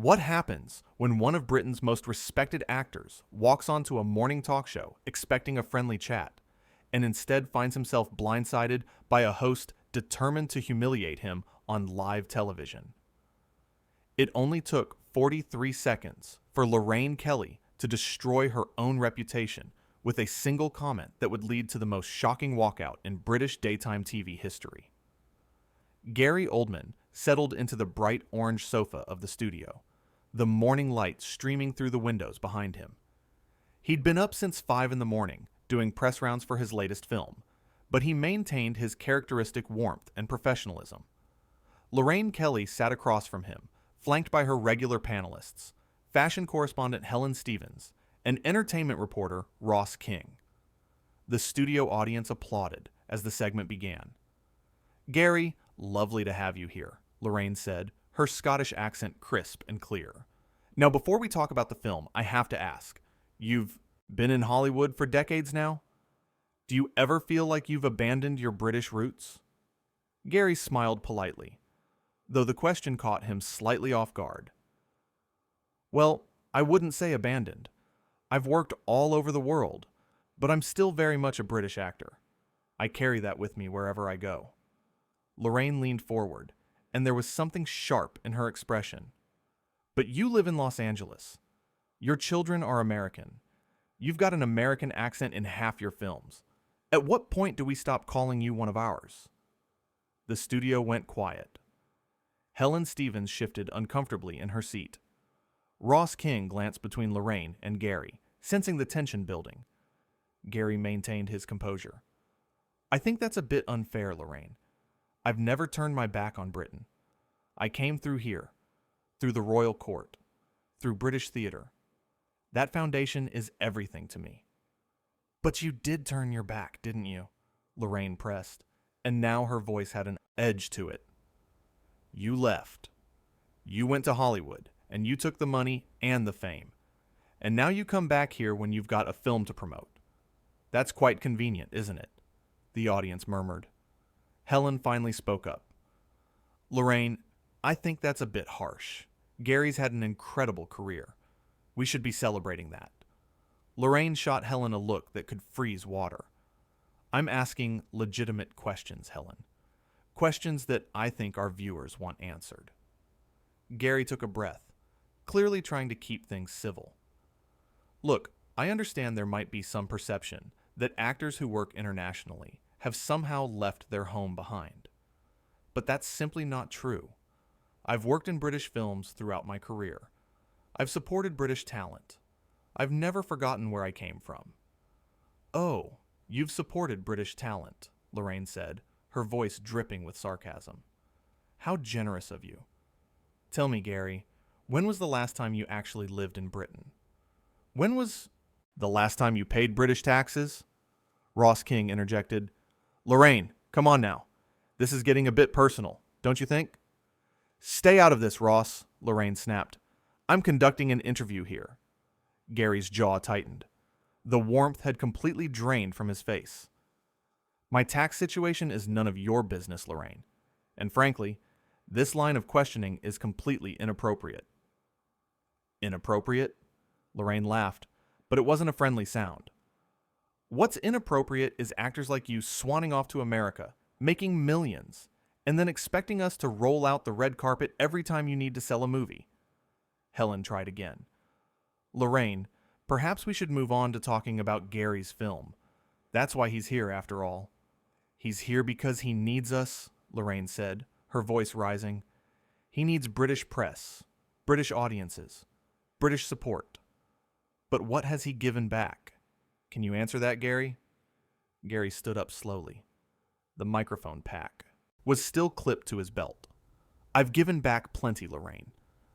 What happens when one of Britain's most respected actors walks onto a morning talk show expecting a friendly chat, and instead finds himself blindsided by a host determined to humiliate him on live television? It only took 43 seconds for Lorraine Kelly to destroy her own reputation with a single comment that would lead to the most shocking walkout in British daytime TV history. Gary Oldman settled into the bright orange sofa of the studio, the morning light streaming through the windows behind him. He'd been up since 5 in the morning, doing press rounds for his latest film, but he maintained his characteristic warmth and professionalism. Lorraine Kelly sat across from him, flanked by her regular panelists, fashion correspondent Helen Stevens, and entertainment reporter Ross King. The studio audience applauded as the segment began. "Gary, lovely to have you here," Lorraine said, her Scottish accent crisp and clear. "Now, before we talk about the film, I have to ask, you've been in Hollywood for decades now? Do you ever feel like you've abandoned your British roots?" Gary smiled politely, though the question caught him slightly off guard. "Well, I wouldn't say abandoned. I've worked all over the world, but I'm still very much a British actor. I carry that with me wherever I go." Lorraine leaned forward, and there was something sharp in her expression. "But you live in Los Angeles. Your children are American. You've got an American accent in half your films. At what point do we stop calling you one of ours?" The studio went quiet. Helen Stevens shifted uncomfortably in her seat. Ross King glanced between Lorraine and Gary, sensing the tension building. Gary maintained his composure. "I think that's a bit unfair, Lorraine. I've never turned my back on Britain. I came through here, through the royal court, through British theater. That foundation is everything to me." "But you did turn your back, didn't you?" Lorraine pressed, and now her voice had an edge to it. "You left. You went to Hollywood, and you took the money and the fame. And now you come back here when you've got a film to promote. That's quite convenient, isn't it?" the audience murmured. Helen finally spoke up. "Lorraine, I think that's a bit harsh. Gary's had an incredible career. We should be celebrating that." Lorraine shot Helen a look that could freeze water. "I'm asking legitimate questions, Helen. Questions that I think our viewers want answered." Gary took a breath, clearly trying to keep things civil. "Look, I understand there might be some perception that actors who work internationally have somehow left their home behind. But that's simply not true. I've worked in British films throughout my career. I've supported British talent. I've never forgotten where I came from." "Oh, you've supported British talent," Lorraine said, her voice dripping with sarcasm. "How generous of you. Tell me, Gary, when was the last time you actually lived in Britain? When was the last time you paid British taxes?" Ross King interjected. "Lorraine, come on now. This is getting a bit personal, don't you think?" "Stay out of this, Ross," Lorraine snapped. "I'm conducting an interview here." Gary's jaw tightened. The warmth had completely drained from his face. "My tax situation is none of your business, Lorraine. And frankly, this line of questioning is completely inappropriate." "Inappropriate?" Lorraine laughed, but it wasn't a friendly sound. "What's inappropriate is actors like you swanning off to America, making millions, and then expecting us to roll out the red carpet every time you need to sell a movie." Helen tried again. "Lorraine, perhaps we should move on to talking about Gary's film. That's why he's here, after all." "He's here because he needs us," Lorraine said, her voice rising. "He needs British press, British audiences, British support. But what has he given back? Can you answer that, Gary?" Gary stood up slowly. The microphone pack was still clipped to his belt. "I've given back plenty, Lorraine.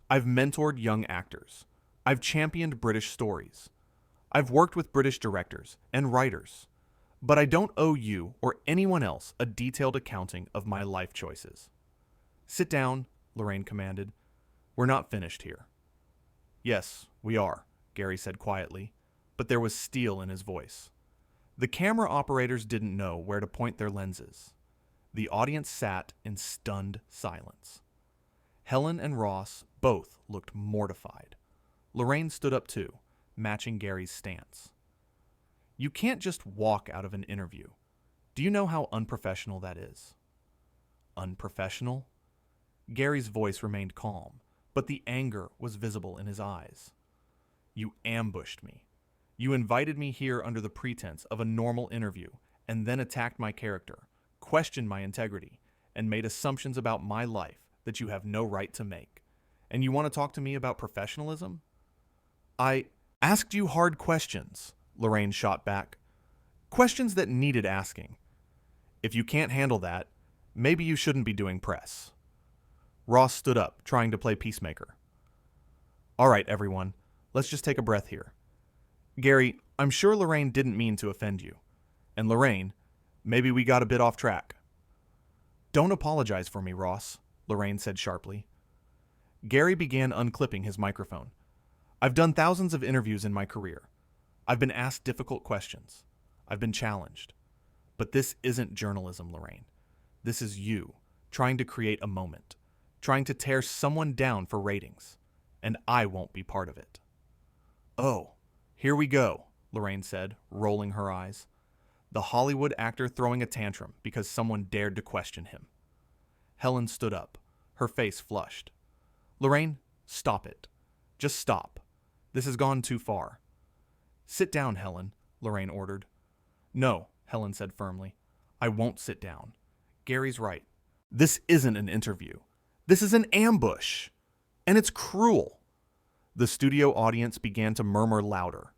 I've mentored young actors. I've championed British stories. I've worked with British directors and writers. But I don't owe you or anyone else a detailed accounting of my life choices." "Sit down," Lorraine commanded. "We're not finished here." "Yes, we are," Gary said quietly, but there was steel in his voice. The camera operators didn't know where to point their lenses. The audience sat in stunned silence. Helen and Ross Both looked mortified. Lorraine stood up too, matching Gary's stance. You can't just walk out of an interview. Do you know how unprofessional that is? Unprofessional? Gary's voice remained calm, but the anger was visible in his eyes. You ambushed me. You invited me here under the pretense of a normal interview, and then attacked my character, questioned my integrity, and made assumptions about my life that you have no right to make. And you want to talk to me about professionalism? I asked you hard questions, Lorraine shot back. Questions that needed asking. If you can't handle that, maybe you shouldn't be doing press. Ross stood up, trying to play peacemaker. All right, everyone, let's just take a breath here. Gary, I'm sure Lorraine didn't mean to offend you. And Lorraine, maybe we got a bit off track. Don't apologize for me, Ross, Lorraine said sharply. Gary began unclipping his microphone. I've done thousands of interviews in my career. I've been asked difficult questions. I've been challenged. But this isn't journalism, Lorraine. This is you, trying to create a moment, trying to tear someone down for ratings. And I won't be part of it. Oh, here we go, Lorraine said, rolling her eyes. The Hollywood actor throwing a tantrum because someone dared to question him. Helen stood up, her face flushed. Lorraine, stop it. Just stop. This has gone too far. Sit down, Helen, Lorraine ordered. No, Helen said firmly. I won't sit down. Gary's right. This isn't an interview. This is an ambush. And it's cruel. The studio audience began to murmur louder.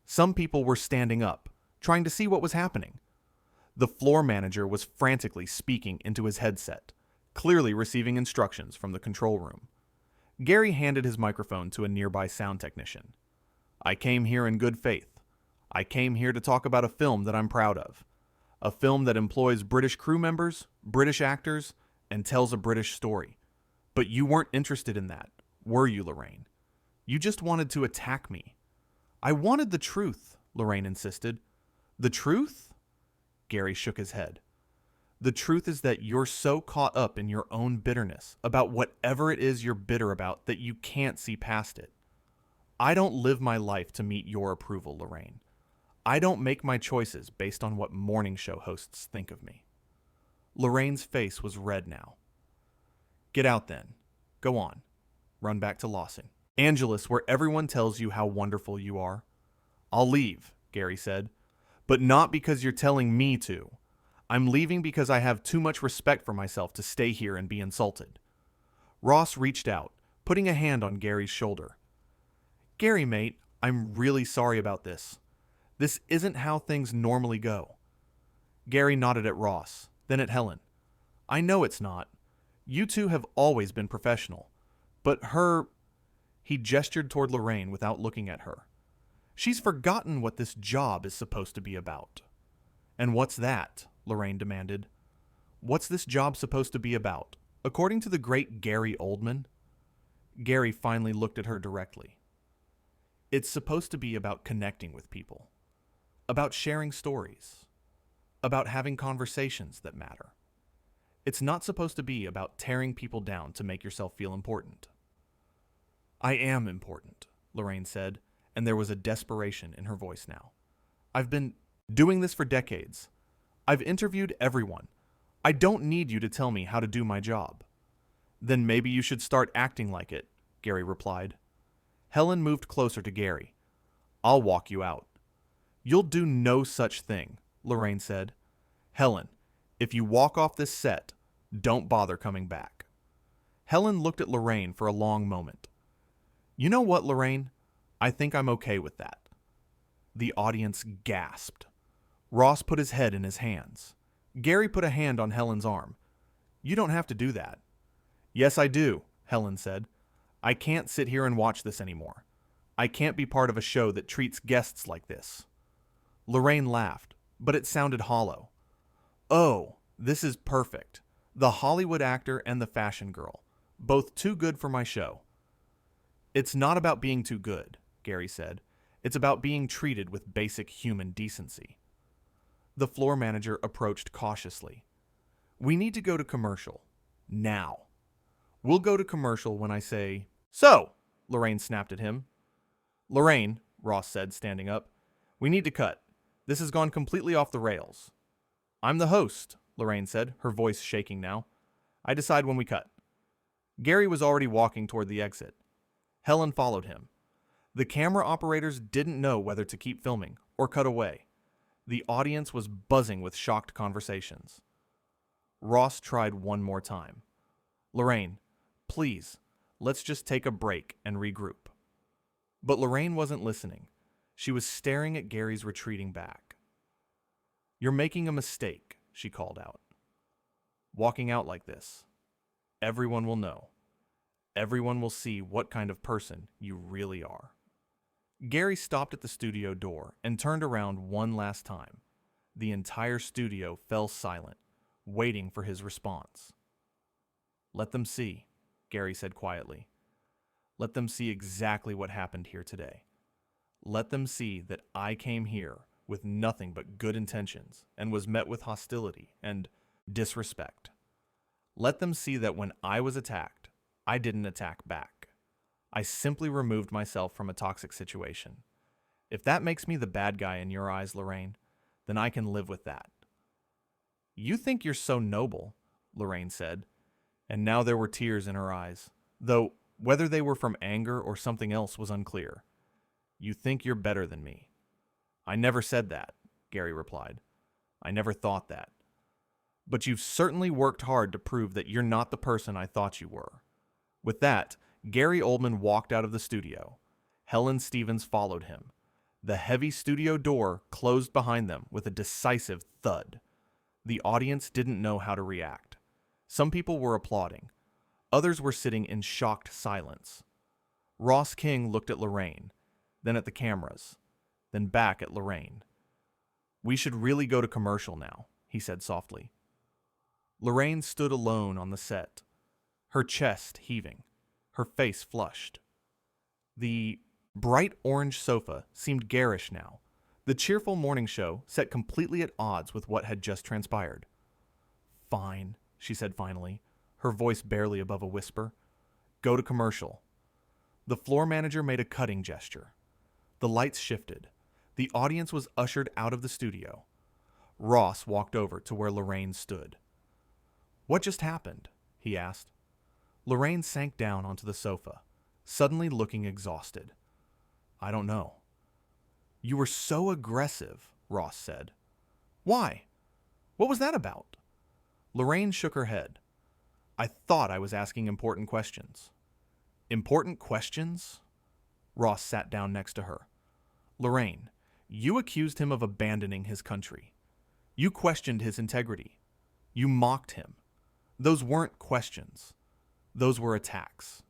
Some people were standing up, trying to see what was happening. The floor manager was frantically speaking into his headset, clearly receiving instructions from the control room. Gary handed his microphone to a nearby sound technician. I came here in good faith. I came here to talk about a film that I'm proud of. A film that employs British crew members, British actors, and tells a British story. But you weren't interested in that, were you, Lorraine? You just wanted to attack me. I wanted the truth, Lorraine insisted. The truth? Gary shook his head. The truth is that you're so caught up in your own bitterness about whatever it is you're bitter about that you can't see past it. I don't live my life to meet your approval, Lorraine. I don't make my choices based on what morning show hosts think of me. Lorraine's face was red now. Get out then. Go on. Run back to Lawson. Angelus, where everyone tells you how wonderful you are. I'll leave, Gary said, but not because you're telling me to. I'm leaving because I have too much respect for myself to stay here and be insulted. Ross reached out, putting a hand on Gary's shoulder. Gary, mate, I'm really sorry about this. This isn't how things normally go. Gary nodded at Ross, then at Helen. I know it's not. You two have always been professional. But her... He gestured toward Lorraine without looking at her. She's forgotten what this job is supposed to be about. And what's that? Lorraine demanded. What's this job supposed to be about? According to the great Gary Oldman? Gary finally looked at her directly. It's supposed to be about connecting with people. About sharing stories. About having conversations that matter. It's not supposed to be about tearing people down to make yourself feel important. I am important, Lorraine said, and there was a desperation in her voice now. I've been doing this for decades. I've interviewed everyone. I don't need you to tell me how to do my job. Then maybe you should start acting like it, Gary replied. Helen moved closer to Gary. I'll walk you out. You'll do no such thing, Lorraine said. Helen, if you walk off this set, don't bother coming back. Helen looked at Lorraine for a long moment. You know what, Lorraine? I think I'm okay with that. The audience gasped. Ross put his head in his hands. Gary put a hand on Helen's arm. You don't have to do that. Yes, I do, Helen said. I can't sit here and watch this anymore. I can't be part of a show that treats guests like this. Lorraine laughed, but it sounded hollow. Oh, this is perfect. The Hollywood actor and the fashion girl. Both too good for my show. It's not about being too good, Gary said. It's about being treated with basic human decency. The floor manager approached cautiously. We need to go to commercial. Now. We'll go to commercial when I say, "So," Lorraine snapped at him. "Lorraine," Ross said, standing up, "we need to cut. This has gone completely off the rails." "I'm the host," Lorraine said, her voice shaking now. "I decide when we cut." Gary was already walking toward the exit. Helen followed him. The camera operators didn't know whether to keep filming or cut away. The audience was buzzing with shocked conversations. Ross tried one more time. "Lorraine, please, let's just take a break and regroup." But Lorraine wasn't listening. She was staring at Gary's retreating back. "You're making a mistake," she called out. "Walking out like this. Everyone will know. Everyone will see what kind of person you really are." Gary stopped at the studio door and turned around one last time. The entire studio fell silent, waiting for his response. "Let them see," Gary said quietly. "Let them see exactly what happened here today. Let them see that I came here with nothing but good intentions and was met with hostility and disrespect. Let them see that when I was attacked, I didn't attack back. I simply removed myself from a toxic situation. If that makes me the bad guy in your eyes, Lorraine, then I can live with that." "You think you're so noble," Lorraine said, and now there were tears in her eyes, though whether they were from anger or something else was unclear. "You think you're better than me." "I never said that," Gary replied. "I never thought that. But you've certainly worked hard to prove that you're not the person I thought you were." With that, Gary Oldman walked out of the studio. Helen Stevens followed him. The heavy studio door closed behind them with a decisive thud. The audience didn't know how to react. Some people were applauding. Others were sitting in shocked silence. Ross King looked at Lorraine, then at the cameras, then back at Lorraine. "We should really go to commercial now," he said softly. Lorraine stood alone on the set, her chest heaving, her face flushed. The bright orange sofa seemed garish now, the cheerful morning show set completely at odds with what had just transpired. "Fine," she said finally, her voice barely above a whisper. "Go to commercial." The floor manager made a cutting gesture. The lights shifted. The audience was ushered out of the studio. Ross walked over to where Lorraine stood. "What just happened?" he asked. Lorraine sank down onto the sofa, suddenly looking exhausted. "I don't know." "You were so aggressive," Ross said. "Why? What was that about?" Lorraine shook her head. "I thought I was asking important questions." "Important questions?" Ross sat down next to her. "Lorraine, you accused him of abandoning his country. You questioned his integrity. You mocked him. Those weren't questions. Those were attacks.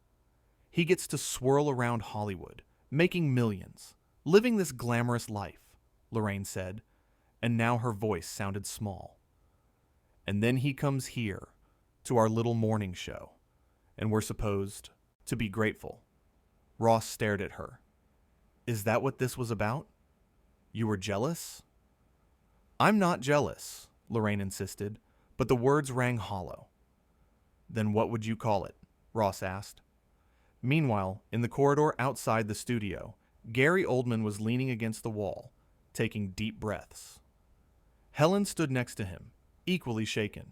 He gets to swirl around Hollywood, making millions, living this glamorous life," Lorraine said, and now her voice sounded small. "And then he comes here, to our little morning show, and we're supposed to be grateful." Ross stared at her. "Is that what this was about? You were jealous?" "I'm not jealous," Lorraine insisted, but the words rang hollow. "Then what would you call it?" Ross asked. Meanwhile, in the corridor outside the studio, Gary Oldman was leaning against the wall, taking deep breaths. Helen stood next to him, equally shaken.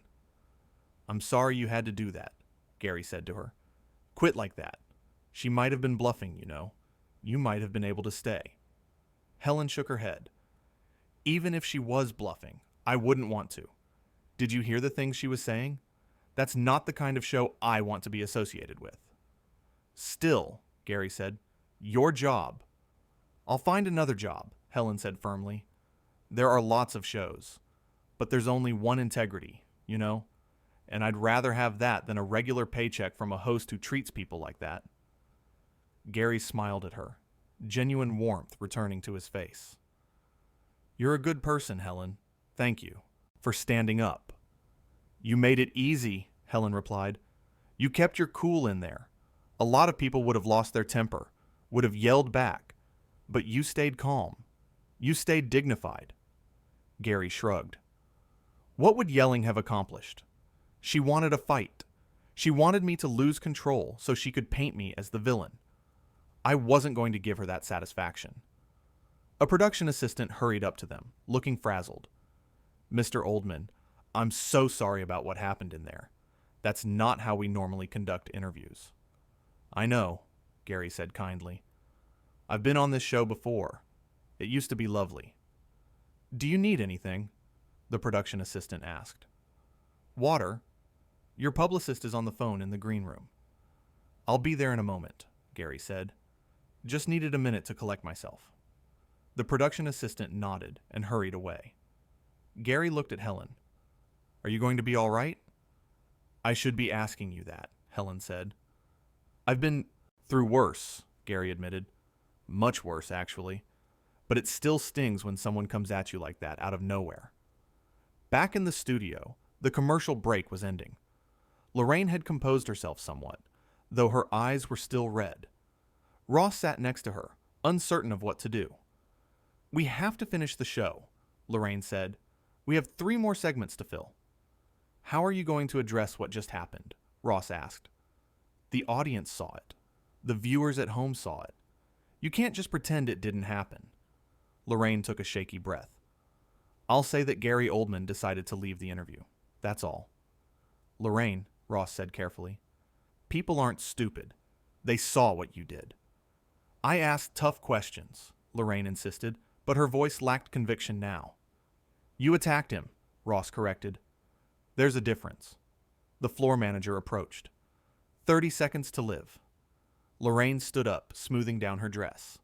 "I'm sorry you had to do that," Gary said to her. "Quit like that. She might have been bluffing, you know. You might have been able to stay." Helen shook her head. "Even if she was bluffing, I wouldn't want to. Did you hear the things she was saying? That's not the kind of show I want to be associated with." "Still," Gary said, "your job." "I'll find another job," Helen said firmly. "There are lots of shows, but there's only one integrity, you know? And I'd rather have that than a regular paycheck from a host who treats people like that." Gary smiled at her, genuine warmth returning to his face. "You're a good person, Helen. Thank you for standing up." "You made it easy," Helen replied. "You kept your cool in there. A lot of people would have lost their temper, would have yelled back, but you stayed calm. You stayed dignified." Gary shrugged. What would yelling have accomplished? She wanted a fight. She wanted me to lose control so she could paint me as the villain. I wasn't going to give her that satisfaction. A production assistant hurried up to them, looking frazzled. Mr. Oldman, I'm so sorry about what happened in there. That's not how we normally conduct interviews. I know, Gary said kindly. I've been on this show before. It used to be lovely. Do you need anything? The production assistant asked. Water? Your publicist is on the phone in the green room. I'll be there in a moment, Gary said. Just needed a minute to collect myself. The production assistant nodded and hurried away. Gary looked at Helen. Are you going to be all right? I should be asking you that, Helen said. I've been through worse, Gary admitted. Much worse, actually. But it still stings when someone comes at you like that out of nowhere. Back in the studio, the commercial break was ending. Lorraine had composed herself somewhat, though her eyes were still red. Ross sat next to her, uncertain of what to do. We have to finish the show, Lorraine said. We have 3 more segments to fill. How are you going to address what just happened? Ross asked. The audience saw it. The viewers at home saw it. You can't just pretend it didn't happen. Lorraine took a shaky breath. I'll say that Gary Oldman decided to leave the interview. That's all. Lorraine, Ross said carefully, people aren't stupid. They saw what you did. I asked tough questions, Lorraine insisted, but her voice lacked conviction now. You attacked him, Ross corrected. There's a difference. The floor manager approached. 30 seconds to live. Lorraine stood up, smoothing down her dress.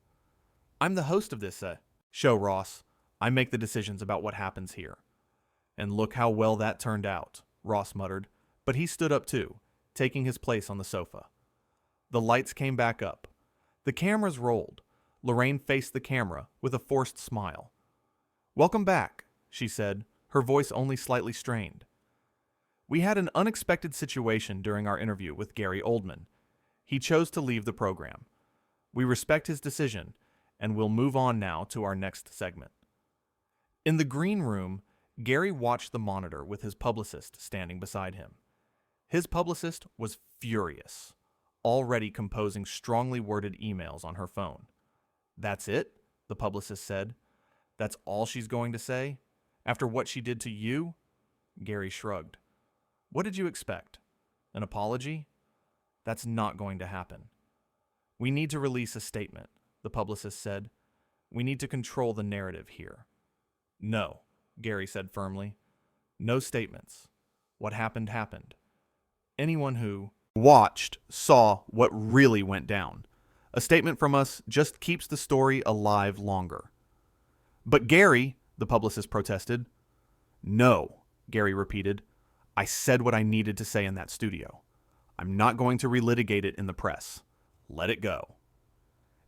I'm the host of this show, Ross. I make the decisions about what happens here. And look how well that turned out, Ross muttered, but he stood up too, taking his place on the sofa. The lights came back up. The cameras rolled. Lorraine faced the camera with a forced smile. Welcome back, she said, her voice only slightly strained. We had an unexpected situation during our interview with Gary Oldman. He chose to leave the program. We respect his decision, and we'll move on now to our next segment. In the green room, Gary watched the monitor with his publicist standing beside him. His publicist was furious, already composing strongly worded emails on her phone. That's it? The publicist said. That's all she's going to say? After what she did to you? Gary shrugged. What did you expect? An apology? That's not going to happen. We need to release a statement, the publicist said. We need to control the narrative here. No, Gary said firmly. No statements. What happened, happened. Anyone who watched saw what really went down. A statement from us just keeps the story alive longer. But Gary, the publicist protested. No, Gary repeated. I said what I needed to say in that studio. I'm not going to relitigate it in the press. Let it go.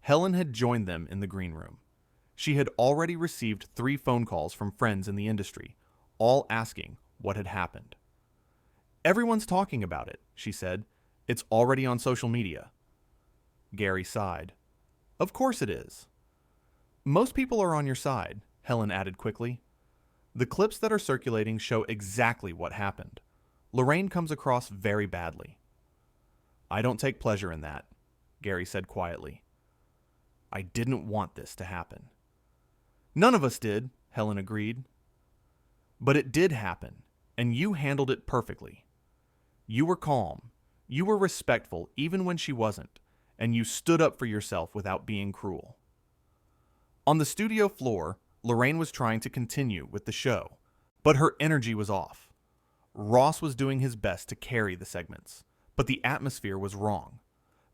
Helen had joined them in the green room. She had already received 3 phone calls from friends in the industry, all asking what had happened. Everyone's talking about it, she said. It's already on social media. Gary sighed. Of course it is. Most people are on your side, Helen added quickly. The clips that are circulating show exactly what happened. Lorraine comes across very badly. I don't take pleasure in that, Gary said quietly. I didn't want this to happen. None of us did, Helen agreed. But it did happen, and you handled it perfectly. You were calm. You were respectful even when she wasn't, and you stood up for yourself without being cruel. On the studio floor, Lorraine was trying to continue with the show, but her energy was off. Ross was doing his best to carry the segments, but the atmosphere was wrong.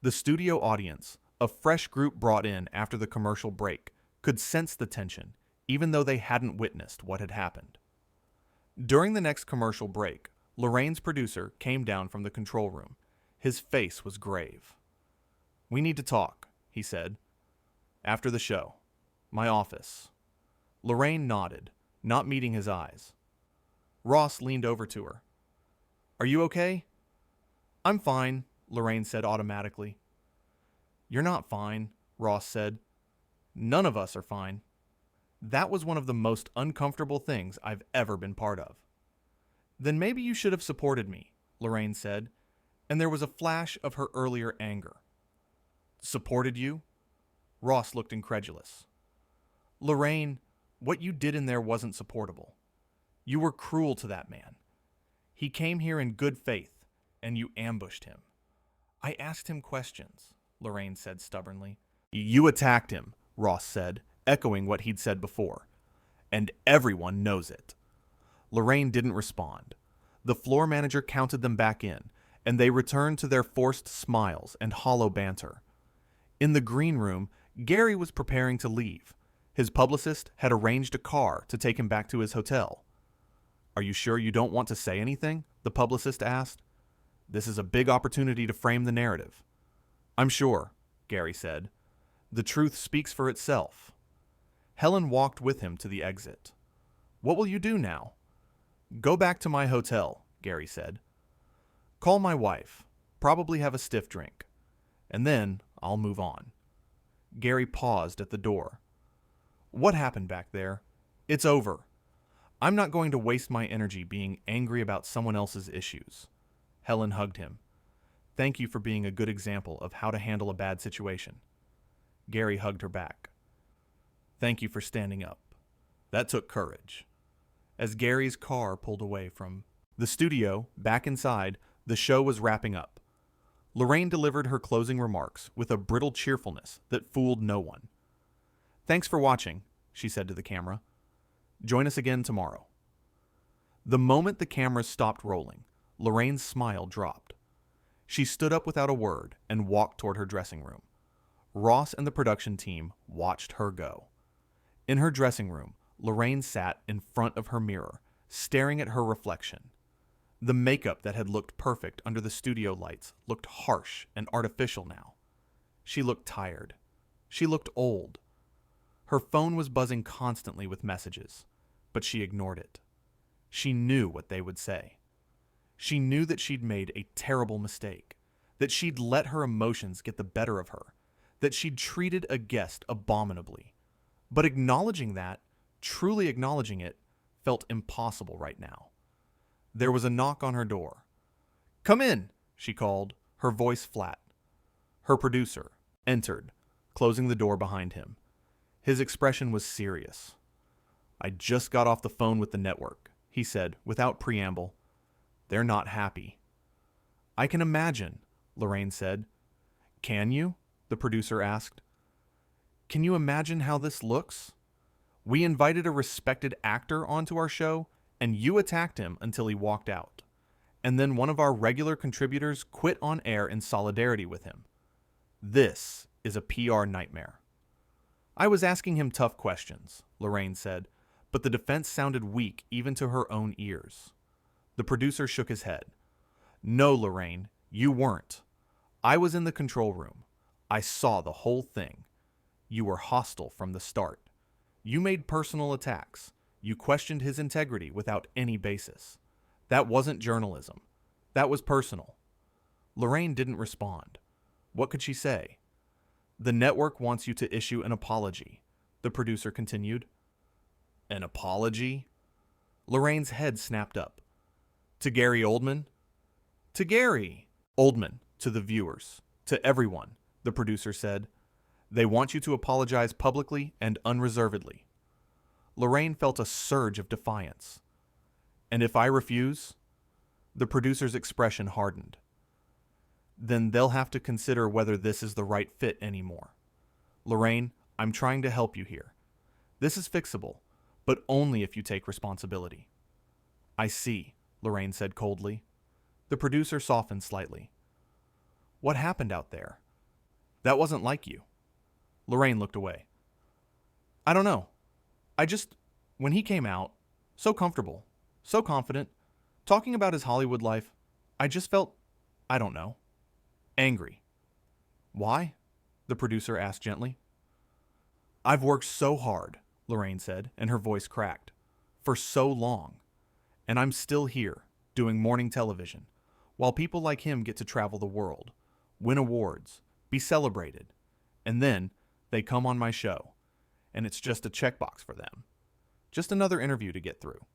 The studio audience, a fresh group brought in after the commercial break, could sense the tension, even though they hadn't witnessed what had happened. During the next commercial break, Lorraine's producer came down from the control room. His face was grave. We need to talk, he said. After the show. My office. Lorraine nodded, not meeting his eyes. Ross leaned over to her. Are you okay? I'm fine, Lorraine said automatically. You're not fine, Ross said. None of us are fine. That was one of the most uncomfortable things I've ever been part of. Then maybe you should have supported me, Lorraine said. and there was a flash of her earlier anger. Supported you? Ross looked incredulous. Lorraine, what you did in there wasn't supportable. You were cruel to that man. He came here in good faith, and you ambushed him. I asked him questions, Lorraine said stubbornly. You attacked him, Ross said, echoing what he'd said before. And everyone knows it. Lorraine didn't respond. The floor manager counted them back in, and they returned to their forced smiles and hollow banter. In the green room, Gary was preparing to leave. His publicist had arranged a car to take him back to his hotel. Are you sure you don't want to say anything? The publicist asked. This is a big opportunity to frame the narrative. I'm sure, Gary said. The truth speaks for itself. Helen walked with him to the exit. What will you do now? Go back to my hotel, Gary said. Call my wife. Probably have a stiff drink. And then I'll move on. Gary paused at the door. What happened back there? It's over. I'm not going to waste my energy being angry about someone else's issues. Helen hugged him. Thank you for being a good example of how to handle a bad situation. Gary hugged her back. Thank you for standing up. That took courage. As Gary's car pulled away from the studio, back inside, the show was wrapping up. Lorraine delivered her closing remarks with a brittle cheerfulness that fooled no one. Thanks for watching, she said to the camera. Join us again tomorrow. The moment the cameras stopped rolling, Lorraine's smile dropped. She stood up without a word and walked toward her dressing room. Ross and the production team watched her go. In her dressing room, Lorraine sat in front of her mirror, staring at her reflection. The makeup that had looked perfect under the studio lights looked harsh and artificial now. She looked tired. She looked old. Her phone was buzzing constantly with messages, but she ignored it. She knew what they would say. She knew that she'd made a terrible mistake, that she'd let her emotions get the better of her, that she'd treated a guest abominably. But acknowledging that, truly acknowledging it, felt impossible right now. There was a knock on her door. Come in, she called, her voice flat. Her producer entered, closing the door behind him. His expression was serious. I just got off the phone with the network, he said, without preamble. They're not happy. I can imagine, Lorraine said. Can you? The producer asked. Can you imagine how this looks? We invited a respected actor onto our show, and you attacked him until he walked out. And then one of our regular contributors quit on air in solidarity with him. This is a PR nightmare. I was asking him tough questions, Lorraine said, but the defense sounded weak even to her own ears. The producer shook his head. No, Lorraine, you weren't. I was in the control room. I saw the whole thing. You were hostile from the start. You made personal attacks. You questioned his integrity without any basis. That wasn't journalism. That was personal. Lorraine didn't respond. What could she say? The network wants you to issue an apology, the producer continued. An apology? Lorraine's head snapped up. To Gary Oldman? To Gary! Oldman, to the viewers, to everyone, the producer said. They want you to apologize publicly and unreservedly. Lorraine felt a surge of defiance. And if I refuse? The producer's expression hardened. Then they'll have to consider whether this is the right fit anymore. Lorraine, I'm trying to help you here. This is fixable, but only if you take responsibility. I see, Lorraine said coldly. The producer softened slightly. What happened out there? That wasn't like you. Lorraine looked away. I don't know. When he came out, so comfortable, so confident, talking about his Hollywood life, I just felt, I don't know, angry. Why? The producer asked gently. I've worked so hard, Lorraine said, and her voice cracked, for so long. And I'm still here, doing morning television, while people like him get to travel the world, win awards, be celebrated, and then they come on my show, and it's just a checkbox for them. Just another interview to get through.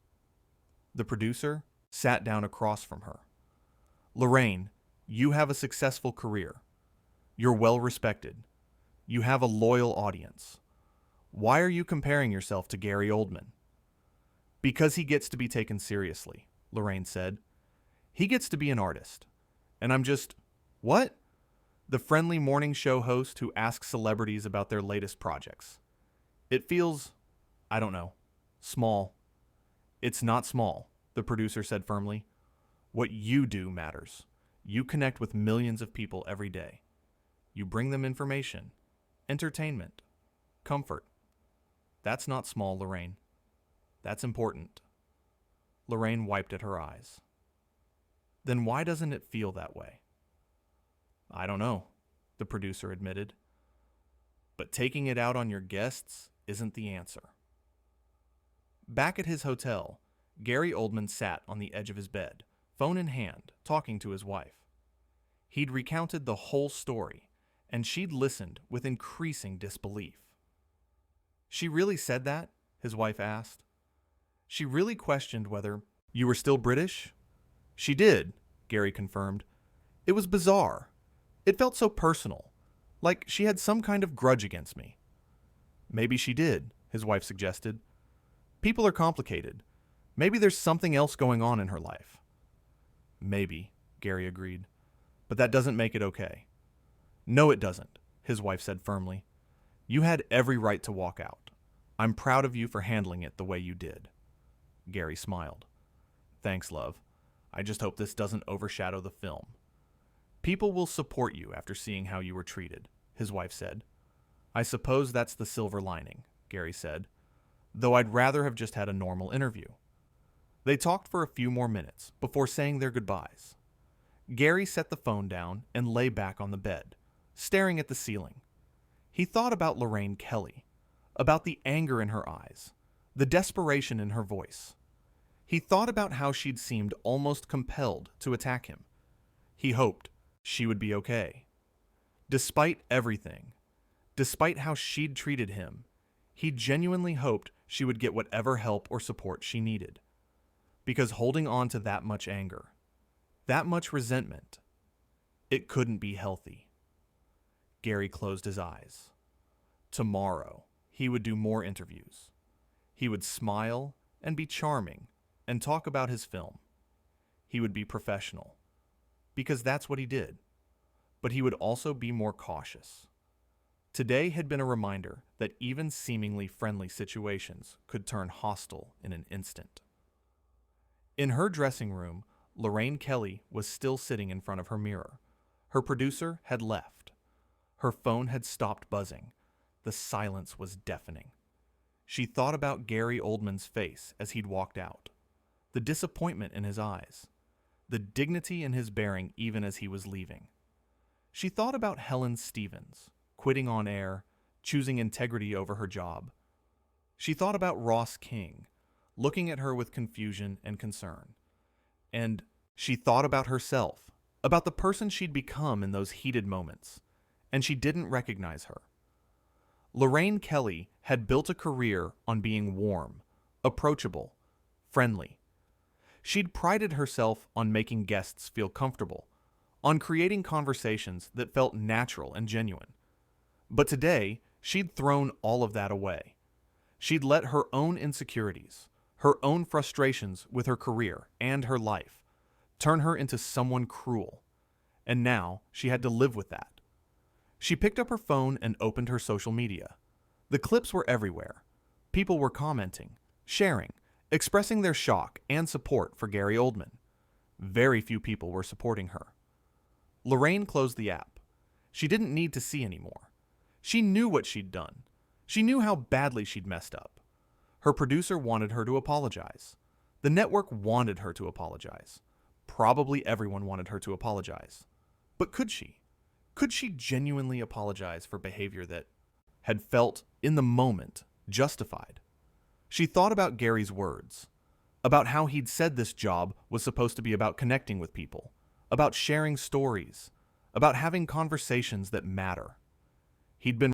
The producer sat down across from her. Lorraine, You have a successful career. You're well respected. You have a loyal audience. Why are you comparing yourself to Gary Oldman? Because he gets to be taken seriously, Lorraine said. He gets to be an artist. And I'm just, what? The friendly morning show host who asks celebrities about their latest projects. It feels, I don't know, small. It's not small, the producer said firmly. What you do matters. You connect with millions of people every day. You bring them information, entertainment, comfort. That's not small, Lorraine. That's important. Lorraine wiped at her eyes. Then why doesn't it feel that way? I don't know, the producer admitted. But taking it out on your guests isn't the answer. Back at his hotel, Gary Oldman sat on the edge of his bed, phone in hand, talking to his wife. He'd recounted the whole story, and she'd listened with increasing disbelief. She really said that? His wife asked. She really questioned whether you were still British? She did, Gary confirmed. It was bizarre. It felt so personal, like she had some kind of grudge against me. Maybe she did, his wife suggested. People are complicated. Maybe there's something else going on in her life. Maybe, Gary agreed. But that doesn't make it okay. No, it doesn't, his wife said firmly. You had every right to walk out. I'm proud of you for handling it the way you did. Gary smiled. Thanks, love. I just hope this doesn't overshadow the film. People will support you after seeing how you were treated, his wife said. I suppose that's the silver lining, Gary said, though I'd rather have just had a normal interview. They talked for a few more minutes before saying their goodbyes. Gary set the phone down and lay back on the bed, staring at the ceiling. He thought about Lorraine Kelly, about the anger in her eyes, the desperation in her voice. He thought about how she'd seemed almost compelled to attack him. He hoped she would be okay. Despite everything, despite how she'd treated him, he genuinely hoped she would get whatever help or support she needed. Because holding on to that much anger, that much resentment, it couldn't be healthy. Gary closed his eyes. Tomorrow, he would do more interviews. He would smile and be charming and talk about his film. He would be professional, because that's what he did. But he would also be more cautious. Today had been a reminder that even seemingly friendly situations could turn hostile in an instant. In her dressing room, Lorraine Kelly was still sitting in front of her mirror. Her producer had left. Her phone had stopped buzzing. The silence was deafening. She thought about Gary Oldman's face as he'd walked out, the disappointment in his eyes, the dignity in his bearing even as he was leaving. She thought about Helen Stevens, quitting on air, choosing integrity over her job. She thought about Ross King, looking at her with confusion and concern. And she thought about herself, about the person she'd become in those heated moments, and she didn't recognize her. Lorraine Kelly had built a career on being warm, approachable, friendly. She'd prided herself on making guests feel comfortable, on creating conversations that felt natural and genuine. But today, she'd thrown all of that away. She'd let her own insecurities, her own frustrations with her career and her life, turn her into someone cruel. And now she had to live with that. She picked up her phone and opened her social media. The clips were everywhere. People were commenting, sharing, expressing their shock and support for Gary Oldman. Very few people were supporting her. Lorraine closed the app. She didn't need to see anymore. She knew what she'd done. She knew how badly she'd messed up. Her producer wanted her to apologize. The network wanted her to apologize. Probably everyone wanted her to apologize. But could she? Could she genuinely apologize for behavior that had felt, in the moment, justified? She thought about Gary's words, about how he'd said this job was supposed to be about connecting with people, about sharing stories, about having conversations that matter. He'd been